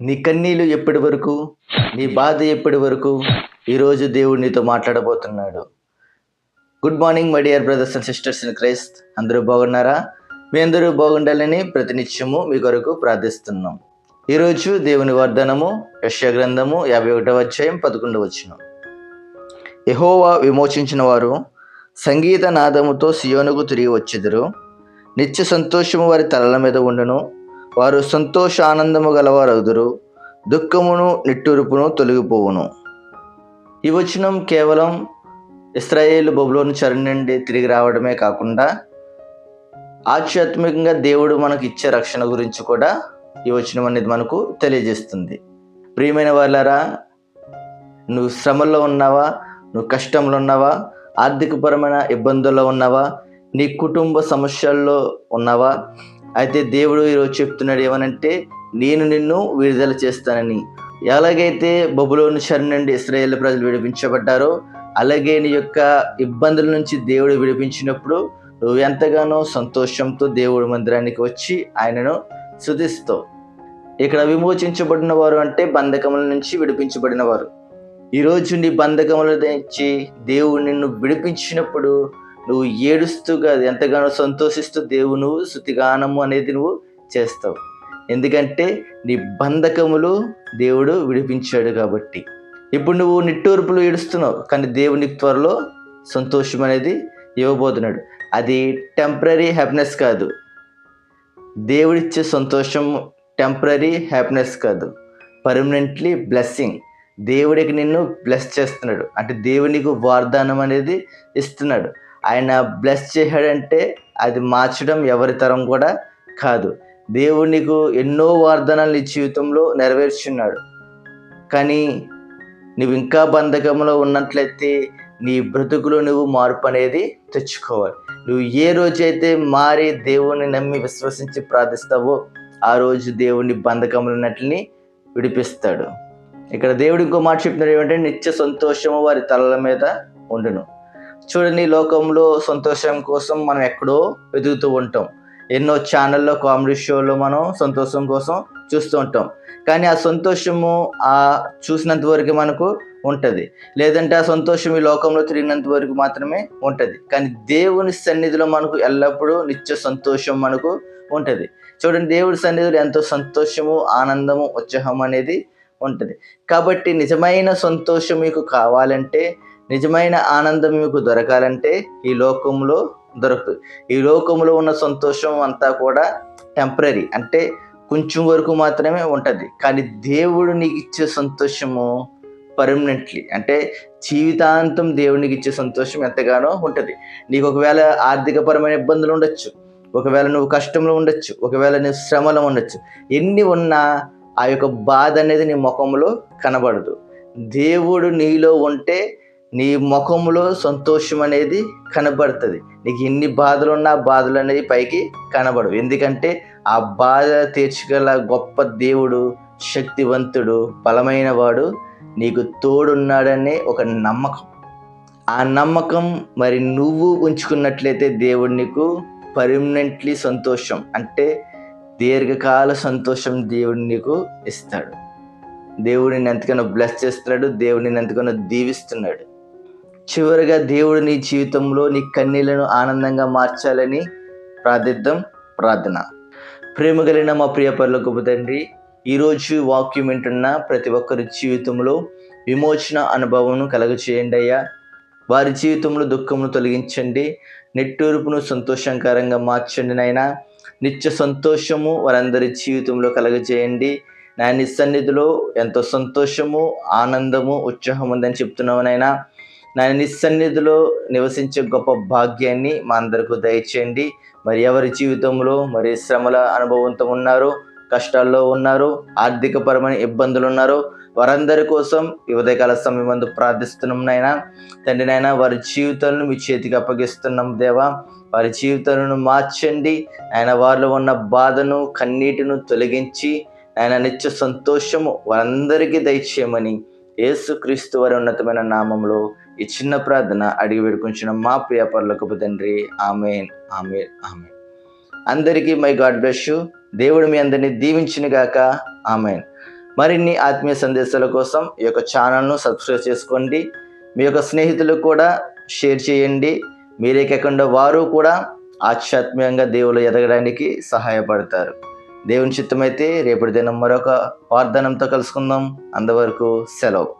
నీ కన్నీళ్ళు ఎప్పటి వరకు? నీ బాధ ఎప్పటి వరకు? ఈరోజు దేవుడు నీతో మాట్లాడబోతున్నాడు. Good morning my dear brothers and sisters in Christ. అందరూ బాగున్నారా? మీ అందరూ బాగుండాలని ప్రతినిత్యము మీ కొరకు ప్రార్థిస్తున్నాం. ఈరోజు దేవుని వాగ్దానము యెషయా గ్రంథము 51వ అధ్యాయం 11వ వచనం. యెహోవా విమోచించిన వారు సంగీత నాదముతో సియోనుకు తిరిగి వచ్చెదరు. నిత్య సంతోషము వారి తలల మీద ఉండును. వారు సంతోష ఆనందము గలవారగుదురు. దుఃఖమును నిట్టూర్పును తొలగిపోవును. ఈ వచనం కేవలం ఇశ్రాయేలు బబులోను చెర నుండి తిరిగి రావడమే కాకుండా ఆధ్యాత్మికంగా దేవుడు మనకు ఇచ్చే రక్షణ గురించి కూడా ఈ వచనం అనేది మనకు తెలియజేస్తుంది. ప్రియమైన వాళ్ళారా, నువ్వు శ్రమల్లో ఉన్నావా? నువ్వు కష్టంలో ఉన్నావా? ఆర్థికపరమైన ఇబ్బందుల్లో ఉన్నావా? నీ కుటుంబ సమస్యల్లో ఉన్నావా? అయితే దేవుడు ఈరోజు చెప్తున్నాడు ఏమనంటే, నేను నిన్ను విడుదల చేస్తానని. ఎలాగైతే బబులోను చెర నుండి ఇశ్రాయేలు ప్రజలు విడిపించబడ్డారో, అలాగే నీ యొక్క ఇబ్బందుల నుంచి దేవుడు విడిపించినప్పుడు నువ్వు ఎంతగానో సంతోషంతో దేవుడి మందిరానికి వచ్చి ఆయనను స్తుతిస్తావు. ఇక్కడ విమోచించబడిన వారు అంటే బంధకముల నుంచి విడిపించబడిన వారు. ఈరోజు నీ బంధకముల నుంచి దేవుడు నిన్ను విడిపించినప్పుడు నువ్వు ఏడుస్తూ కాదు, ఎంతగానో సంతోషిస్తూ దేవుడు స్తుతిగానము అనేది నువ్వు చేస్తావు. ఎందుకంటే నీ బంధకములు దేవుడు విడిపించాడు కాబట్టి. ఇప్పుడు నువ్వు నిట్టూర్పులు ఏడుస్తున్నావు, కానీ దేవుని త్వరలో సంతోషం అనేది ఇవ్వబోతున్నాడు. అది టెంపరీ హ్యాపీనెస్ కాదు. దేవుడిచ్చే సంతోషం టెంపరీ హ్యాపీనెస్ కాదు, పర్మనెంట్లీ బ్లెస్సింగ్. దేవుడికి నిన్ను బ్లెస్ చేస్తున్నాడు, అంటే దేవునికి వాగ్దానం అనేది ఇస్తున్నాడు. ఆయన బ్లెస్ చేశాడంటే అది మార్చడం ఎవరి తరం కూడా కాదు. దేవుడు నీకు ఎన్నో వాగ్దానాలు నీ జీవితంలో నెరవేర్చున్నాడు. కానీ నువ్వు ఇంకా బంధకంలో ఉన్నట్లయితే నీ బ్రతుకులో నువ్వు మార్పు అనేది తెచ్చుకోవాలి. నువ్వు ఏ రోజైతే మారి దేవుని నమ్మి విశ్వసించి ప్రార్థిస్తావో ఆ రోజు దేవుని బంధకములు ఉన్నట్లని విడిపిస్తాడు. ఇక్కడ దేవుడు ఇంకో మాట చెప్తున్నాడు ఏమంటే, నిత్య సంతోషము వారి తలల మీద ఉండును. చూడండి, లోకంలో సంతోషం కోసం మనం ఎక్కడో వెతుకుతూ ఉంటాం. ఎన్నో ఛానల్లో కామెడీ షోలో మనం సంతోషం కోసం చూస్తూ ఉంటాం. కానీ ఆ సంతోషము ఆ చూసినంత వరకు మనకు ఉంటుంది, లేదంటే ఆ సంతోషం ఈ లోకంలో తిరిగినంత వరకు మాత్రమే ఉంటుంది. కానీ దేవుని సన్నిధిలో మనకు ఎల్లప్పుడూ నిత్య సంతోషం మనకు ఉంటుంది. చూడండి, దేవుడి సన్నిధిలో ఎంతో సంతోషము, ఆనందము, ఉత్సాహం అనేది ఉంటుంది. కాబట్టి నిజమైన సంతోషం మీకు కావాలంటే, నిజమైన ఆనందం మీకు దొరకాలంటే ఈ లోకంలో దొరకదు. ఈ లోకంలో ఉన్న సంతోషం అంతా కూడా టెంపరీ, అంటే కొంచెం వరకు మాత్రమే ఉంటుంది. కానీ దేవుడు నీకు ఇచ్చే సంతోషము పర్మనెంట్లీ, అంటే జీవితాంతం దేవునికి ఇచ్చే సంతోషం ఎంతగానో ఉంటుంది. నీకు ఒకవేళ ఆర్థికపరమైన ఇబ్బందులు ఉండొచ్చు, ఒకవేళ నువ్వు కష్టంలో ఉండొచ్చు, ఒకవేళ నువ్వు శ్రమలో ఉండొచ్చు. ఎన్ని ఉన్నా ఆ యొక్క బాధ అనేది నీ ముఖంలో కనబడదు. దేవుడు నీలో ఉంటే నీ ముఖంలో సంతోషం అనేది కనబడుతుంది. నీకు ఎన్ని బాధలు ఉన్నా బాధలు అనేది పైకి కనబడవు. ఎందుకంటే ఆ బాధ తీర్చగల గొప్ప దేవుడు, శక్తివంతుడు, బలమైన వాడు నీకు తోడున్నాడనే ఒక నమ్మకం. ఆ నమ్మకం మరి నువ్వు ఉంచుకున్నట్లయితే దేవుడు నీకు పర్మనెంట్లీ సంతోషం, అంటే దీర్ఘకాల సంతోషం దేవుడు నీకు ఇస్తాడు. దేవుడిని ఎంతగానో బ్లెస్ చేస్తున్నాడు, దేవుడిని ఎంతగానో దీవిస్తున్నాడు. చివరిగా దేవుడు నీ జీవితంలో నీ కన్నీళ్లను ఆనందంగా మార్చాలని ప్రార్థిద్దాం. ప్రార్థన. ప్రేమ కలిగిన మా ప్రియ పరలోకపు తండ్రి, ఈరోజు వాక్యం వింటున్న ప్రతి ఒక్కరి జీవితంలో విమోచన అనుభవం కలుగచేయండి అయ్యా. వారి జీవితంలో దుఃఖమును తొలగించండి, నిట్టూర్పును సంతోషకరంగా మార్చండి నాయనా. నిత్య సంతోషము వారందరి జీవితంలో కలుగజేయండి. నా నీ సన్నిధిలో ఎంతో సంతోషము, ఆనందము, ఉత్సాహం ఉందని చెప్తున్నావు నాయనా. నా నీ సన్నిధిలో నివసించే గొప్ప భాగ్యాన్ని మా అందరికీ దయచేయండి. మరి ఎవరి జీవితంలో మరి శ్రమల అనుభవంతో ఉన్నారో, కష్టాల్లో ఉన్నారో, ఆర్థికపరమైన ఇబ్బందులు ఉన్నారో వారందరి కోసం ఈ ఉదయకాల సమయం ప్రార్థిస్తున్నాం నాయనా. తండ్రి నాయనా, వారి జీవితాలను మీ చేతికి అప్పగిస్తున్నాం దేవా. వారి జీవితాలను మార్చండి ఆయన. వారిలో ఉన్న బాధను, కన్నీటిను తొలగించి ఆయన నిత్య సంతోషము వారందరికీ దయచేయమని యేసుక్రీస్తు వారి ఉన్నతమైన నామంలో ఈ చిన్న ప్రార్థన అడిగి వేడుకుంటున్న మా ప్రియ పరలోకపు తండ్రి. ఆమేన్, ఆమేన్, ఆమేన్. అందరికీ మై గాడ్ బ్లెస్ యు. దేవుడు మీ అందరినీ దీవించును గాక. ఆమేన్. మరిన్ని ఆత్మీయ సందేశాల కోసం ఈ యొక్క ఛానల్ను సబ్స్క్రైబ్ చేసుకోండి. మీ యొక్క స్నేహితులకు కూడా షేర్ చేయండి. మీరే కాకుండా వారు కూడా ఆధ్యాత్మికంగా దేవుళ్ళు ఎదగడానికి సహాయపడతారు. దేవుని చిత్తమైతే రేపటి దినం మరొక వాగ్దానంతో కలుసుకుందాం. అంతవరకు సెలవు.